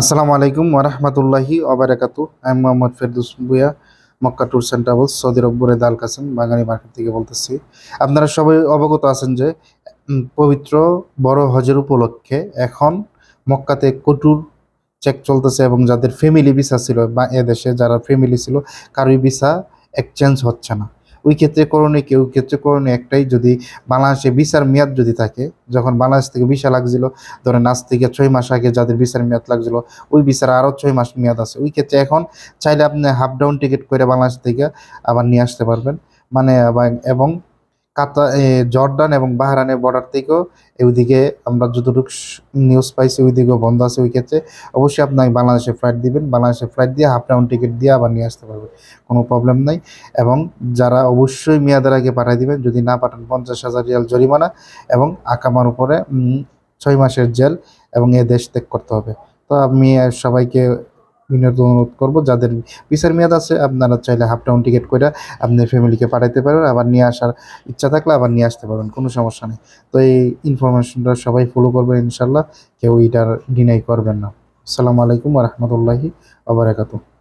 আসসালামু আলাইকুম ওরহমতুল্লাহি ওবারাকাতু। আমি Mohammad Ferdous Bhuiyan, Makkah tours and travels, Saudi Arab Buraydah Al Qassim, Bangali market থেকে বলতেছি। আপনারা সবাই অবগত আছেন যে পবিত্র বড় হজের উপলক্ষে এখন মক্কাতে কঠোর চেক চলতেছে এবং যাদের ফ্যামিলি ভিসা ছিল বা এদেশে যারা ফ্যামিলি ছিল কারোই ভিসা এক্সচেঞ্জ হচ্ছে না। ওই ক্ষেত্রে করণীয় কেউ ক্ষেত্রে করণীয় একটাই, যদি বাংলাদেশে ভিসার মেয়াদ যদি থাকে, যখন বাংলাদেশ থেকে ভিসা লাগছিল, ধরেন আজ থেকে 6 মাস আগে যাদের ভিসার মেয়াদ লাগছিল, ওই ভিসার আরও 6 মাস মেয়াদ আছে। ওই ক্ষেত্রে এখন চাইলে আপনি হাফ ডাউন টিকিট করে বাংলাদেশ থেকে আবার নিয়ে আসতে পারবেন। মানে এবং জর্ডান এবং বাহরানের বর্ডার থেকেও ওইদিকে আমরা যতটুকু নিউজ পাইছি ওইদিকেও বন্ধ আছে। ওই ক্ষেত্রে অবশ্যই আপনাকে বাংলাদেশে ফ্লাইট দিবেন, বাংলাদেশে ফ্লাইট দিয়ে হাফ রাউন্ড টিকিট দিয়ে আবার নিয়ে আসতে পারবেন, কোনো প্রবলেম নাই। এবং যারা অবশ্যই মেয়াদের আগে পাঠিয়ে দিবেন, যদি না পাঠান 50,000 রিয়াল জরিমানা এবং আকামার উপরে 6 মাসের জেল এবং এ দেশ ত্যাগ করতে হবে। তো আমি সবাইকে বিনীত অনুরোধ করবো, যাদের ভিসার মেয়াদ আছে আপনারা চাইলে হাফ টাউন টিকিট করে আপনার ফ্যামিলিকে পাঠাইতে পারবেন, আবার নিয়ে আসার ইচ্ছা থাকলে আবার নিয়ে আসতে পারবেন, কোনো সমস্যা নেই। তো এই ইনফরমেশনটা সবাই ফলো করবেন ইনশাল্লাহ, কেউ এটার ডিনাই করবেন না। আসসালামু আলাইকুম ওয়া রাহমাতুল্লাহি ওয়া বারাকাতুহু।